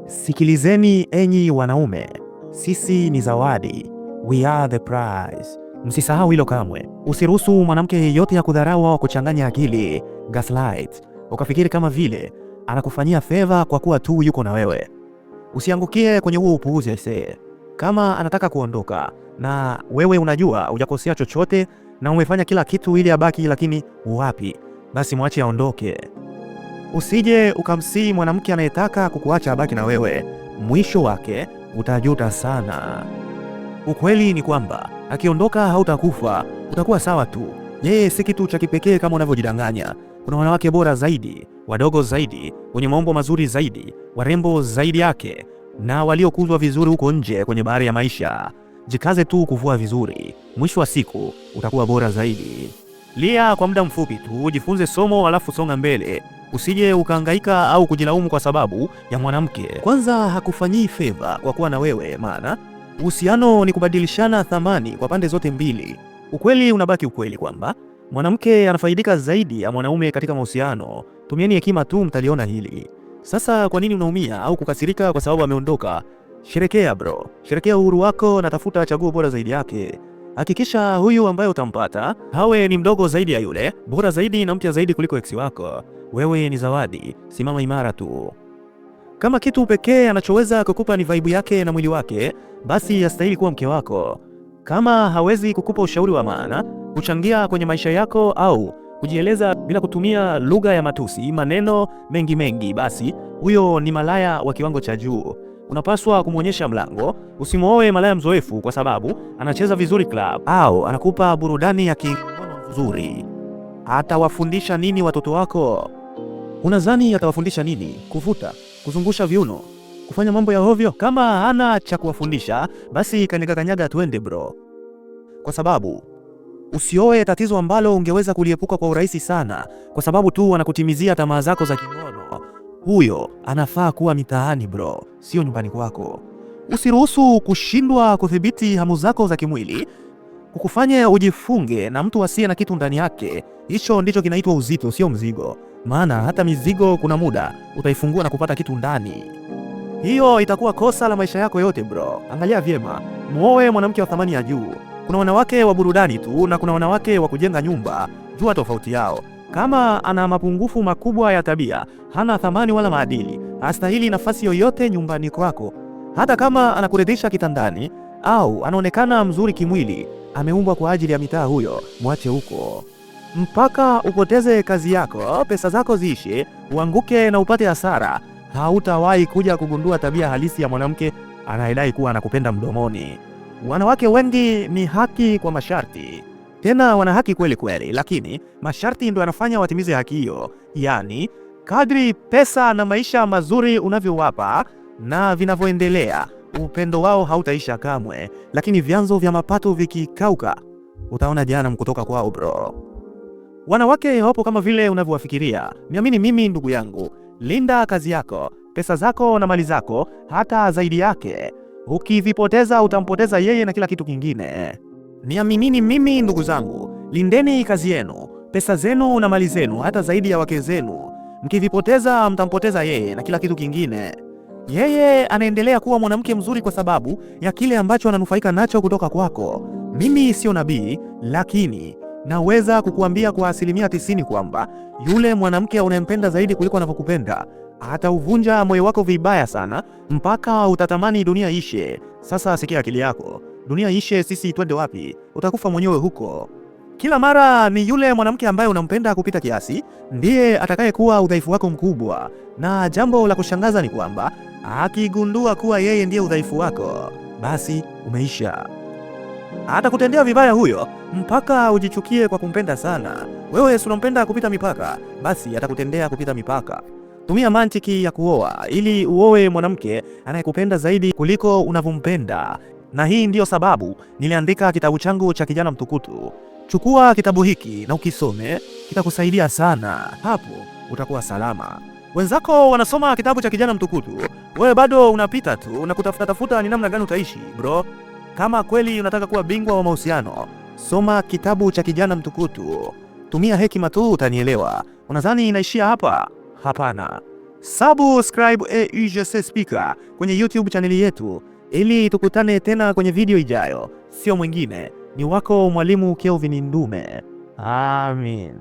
Sikilizeni enyi wanaume, sisi ni zawadi, we are the prize. Msisahau hilo kamwe. Usiruhusu mwanamke yeyote ya kudharau au kuchanganya akili, gaslight, ukafikiri kama vile anakufanyia favor kwa kuwa tu yuko na wewe. Usiangukie kwenye huo upuuzi ese. Kama anataka kuondoka na wewe unajua hujakosea chochote na umefanya kila kitu ili abaki, lakini wapi, basi mwache aondoke. Usije ukamsii mwanamke anayetaka kukuacha abaki na wewe, mwisho wake utajuta sana. Ukweli ni kwamba akiondoka hautakufa, utakuwa sawa tu. Yeye si kitu cha kipekee kama unavyojidanganya. Kuna wanawake bora zaidi, wadogo zaidi, wenye maumbo mazuri zaidi, warembo zaidi yake, na waliokuzwa vizuri huko nje kwenye bahari ya maisha. Jikaze tu kuvua vizuri, mwisho wa siku utakuwa bora zaidi. Lia kwa muda mfupi tu, jifunze somo alafu songa mbele. Usije ukahangaika au kujilaumu kwa sababu ya mwanamke. Kwanza hakufanyii favor kwa kuwa na wewe, maana uhusiano ni kubadilishana thamani kwa pande zote mbili. Ukweli unabaki ukweli kwamba mwanamke anafaidika zaidi ya mwanaume katika mahusiano. Tumieni hekima tu, mtaliona hili. Sasa kwa nini unaumia au kukasirika kwa sababu ameondoka? Sherekea bro, sherekea uhuru wako na tafuta chaguo bora zaidi yake. Hakikisha huyu ambaye utampata hawe ni mdogo zaidi ya yule, bora zaidi na mpya zaidi kuliko ex wako. Wewe ni zawadi, simama imara tu. Kama kitu pekee anachoweza kukupa ni vibe yake na mwili wake, basi yastahili kuwa mke wako. Kama hawezi kukupa ushauri wa maana, kuchangia kwenye maisha yako au kujieleza bila kutumia lugha ya matusi, maneno mengi, basi huyo ni malaya wa kiwango cha juu. Unapaswa kumwonyesha mlango. Usimwoe malaya mzoefu kwa sababu anacheza vizuri club au anakupa burudani ya kingono nzuri. Atawafundisha nini watoto wako? Unadhani atawafundisha nini? Kuvuta, kuzungusha viuno, kufanya mambo ya ovyo? Kama hana cha kuwafundisha, basi kanyaga tuende bro. Kwa sababu usioe tatizo ambalo ungeweza kuliepuka kwa urahisi sana kwa sababu tu anakutimizia tamaa zako za kingono. Huyo anafaa kuwa mitaani bro, sio nyumbani kwako. Usiruhusu kushindwa kudhibiti hamu zako za kimwili kukufanya ujifunge na mtu asiye na kitu ndani yake. Hicho ndicho kinaitwa uzito, sio mzigo. Maana hata mizigo kuna muda utaifungua na kupata kitu ndani. Hiyo itakuwa kosa la maisha yako yote bro. Angalia vyema, muoe mwanamke wa thamani ya juu. Kuna wanawake wa burudani tu na kuna wanawake wa kujenga nyumba. Jua tofauti yao. Kama ana mapungufu makubwa ya tabia, hana thamani wala maadili, hastahili nafasi yoyote nyumbani kwako. Hata kama anakuridhisha kitandani au anaonekana mzuri kimwili, ameumbwa kwa ajili ya mitaa, huyo mwache huko. Mpaka upoteze kazi yako, pesa zako ziishe, uanguke na upate hasara, hautawahi kuja kugundua tabia halisi ya mwanamke anayedai kuwa anakupenda mdomoni. Wanawake wengi ni haki kwa masharti. Tena wana haki kweli kweli, lakini masharti ndio yanafanya watimize haki hiyo. Yaani, kadri pesa na maisha mazuri unavyowapa na vinavyoendelea, upendo wao hautaisha kamwe. Lakini vyanzo vya mapato vikikauka, utaona jana kutoka kwao bro. Wanawake hawapo kama vile unavyowafikiria. Niamini mimi ndugu yangu, linda kazi yako, pesa zako na mali zako, hata zaidi yake. Ukivipoteza utampoteza yeye na kila kitu kingine. Niaminini mimi ndugu zangu, lindeni kazi yenu, pesa zenu na mali zenu, hata zaidi ya wake zenu. Mkivipoteza mtampoteza yeye na kila kitu kingine. Yeye anaendelea kuwa mwanamke mzuri kwa sababu ya kile ambacho ananufaika nacho kutoka kwako. Mimi sio nabii, lakini naweza kukuambia kwa 90% kwamba yule mwanamke unayempenda zaidi kuliko anavyokupenda atauvunja moyo wako vibaya sana mpaka utatamani dunia ishe. Sasa sikia akili yako. Dunia ishe, sisi twende wapi? Utakufa mwenyewe huko. Kila mara ni yule mwanamke ambaye unampenda kupita kiasi ndiye atakayekuwa udhaifu wako mkubwa. Na jambo la kushangaza ni kwamba akigundua kuwa yeye ndiye udhaifu wako, basi umeisha. Atakutendea vibaya huyo mpaka ujichukie kwa kumpenda sana. Wewe si unampenda kupita mipaka, basi atakutendea kupita mipaka. Tumia mantiki ya kuoa ili uoe mwanamke anayekupenda zaidi kuliko unavyompenda. Na hii ndiyo sababu niliandika kitabu changu cha Kijana Mtukutu. Chukua kitabu hiki na ukisome, kitakusaidia sana. Hapo utakuwa salama. Wenzako wanasoma kitabu cha Kijana Mtukutu, wewe bado unapita tu na kutafuta ni namna gani utaishi bro. Kama kweli unataka kuwa bingwa wa mahusiano, soma kitabu cha Kijana Mtukutu. Tumia hekima tu, utanielewa. Unadhani inaishia hapa? Hapana. Subscribe EJC Speaker kwenye YouTube chaneli yetu ili tukutane tena kwenye video ijayo. Sio mwingine, ni wako Mwalimu Kelvin Ndume. Amin.